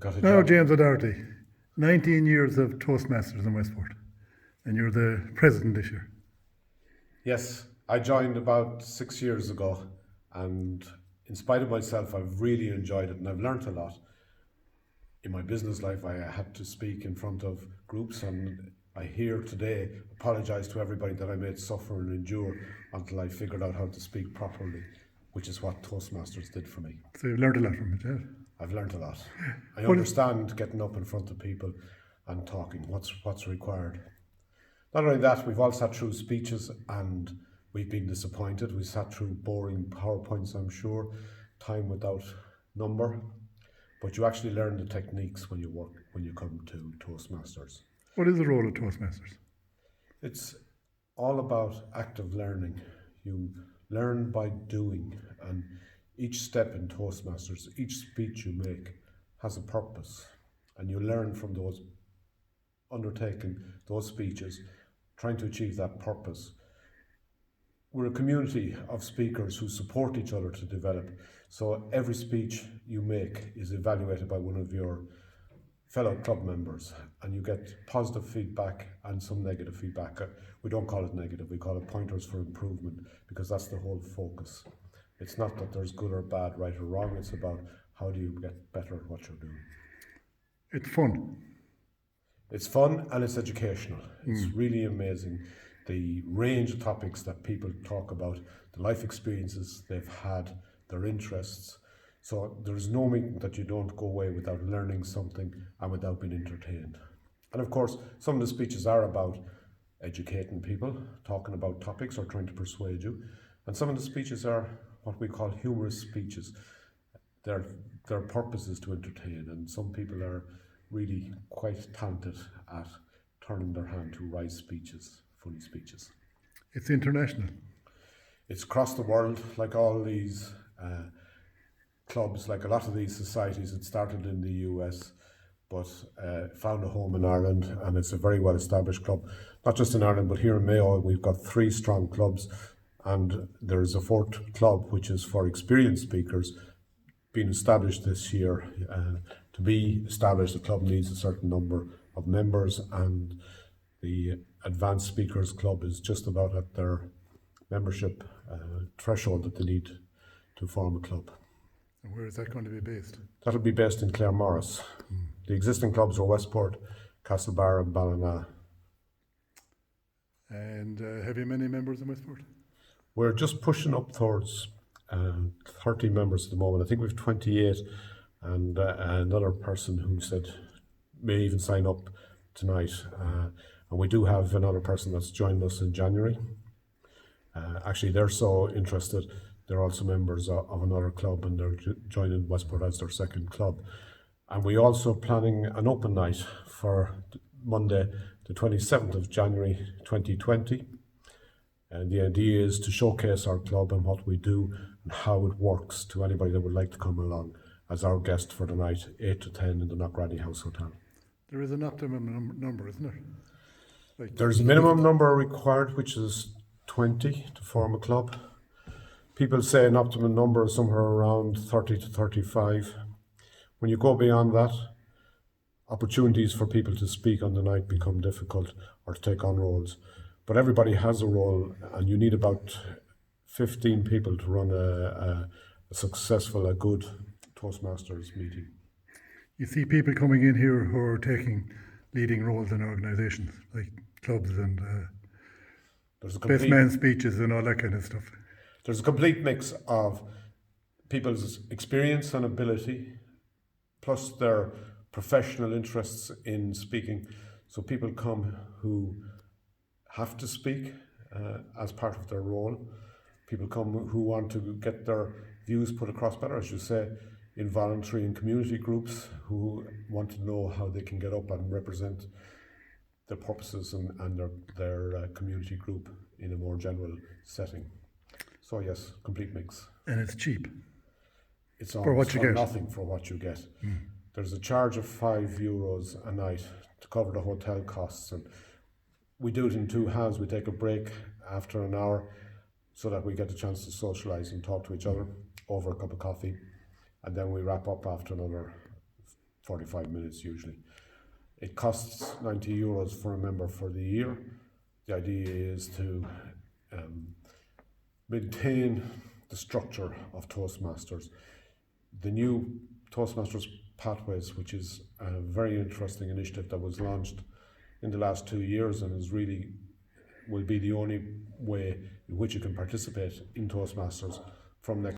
Got a Now, job. James O Doherty, 19 years of Toastmasters in Westport, and you're the president this year. Yes, I joined about 6 years ago, and in spite of myself, I've really enjoyed it and I've learnt a lot. In my business life, I had to speak in front of groups, and I here today apologise to everybody that I made suffer and endure until I figured out how to speak properly, which is what Toastmasters did for me. So you've learned a lot from it, yeah? I've learnt a lot. I What is- understand getting up in front of people and talking, what's required. Not only that, we've all sat through speeches and we've been disappointed. We sat through boring PowerPoints, I'm sure, time without number. But you actually learn the techniques when you come to Toastmasters. What is the role of Toastmasters? It's all about active learning. You learn by doing, and each step in Toastmasters, each speech you make has a purpose, and you learn from those undertaking those speeches, trying to achieve that purpose. We're a community of speakers who support each other to develop, so every speech you make is evaluated by one of your fellow club members, and you get positive feedback and some negative feedback. We don't call it negative, we call it pointers for improvement, because that's the whole focus. It's not that there's good or bad, right or wrong, it's about how do you get better at what you're doing. It's fun. It's fun and it's educational. It's really amazing the range of topics that people talk about, the life experiences they've had, their interests. So there's no meeting that you don't go away without learning something and without being entertained. And of course, some of the speeches are about educating people, talking about topics or trying to persuade you. And some of the speeches are what we call humorous speeches. Their purpose is to entertain, and some people are really quite talented at turning their hand to write speeches, funny speeches. It's international. It's across the world, like all these clubs, like a lot of these societies. It started in the US, but found a home in Ireland, and it's a very well established club. Not just in Ireland, but here in Mayo, we've got 3 strong clubs, and there's a 4th club, which is for experienced speakers, being established this year. To be established, the club needs a certain number of members, and the Advanced Speakers Club is just about at their membership threshold that they need to form a club. And where is that going to be based? That'll be based in Claremorris. The existing clubs are Westport, Castlebar and Ballina. And have you many members in Westport? We're just pushing up towards 30 members at the moment. I think we've 28, and another person who said may even sign up tonight. And we do have another person that's joined us in January. Actually, they're so interested, they're also members of another club, and they're joining Westport as their 2nd club. And we're also planning an open night for Monday, the 27th of January 2020. And the idea is to showcase our club and what we do and how it works to anybody that would like to come along as our guest for the night, 8 to 10 in the Knockranney House Hotel. There is an optimum number, isn't there? There's a minimum number required, which is 20 to form a club. People say an optimum number is somewhere around 30 to 35. When you go beyond that, opportunities for people to speak on the night become difficult or to take on roles. But everybody has a role, and you need about 15 people to run a successful, a good Toastmasters meeting. You see people coming in here who are taking leading roles in organisations, like clubs and best man speeches and all that kind of stuff. There's a complete mix of people's experience and ability, plus their professional interests in speaking. So people come who have to speak as part of their role. People come who want to get their views put across better, as you say, in voluntary and community groups, who want to know how they can get up and represent their purposes and their community group in a more general setting. So yes, complete mix. And it's cheap. It's for what you get. Nothing for what you get. There's a charge of €5 a night to cover the hotel costs, and we do it in 2 halves. We take a break after an hour so that we get the chance to socialise and talk to each other over a cup of coffee, and then we wrap up after another 45 minutes usually. It costs €90 for a member for the year. The idea is to maintain the structure of Toastmasters. The new Toastmasters Pathways, which is a very interesting initiative that was launched in the last 2 years and is really will be the only way in which you can participate in Toastmasters from next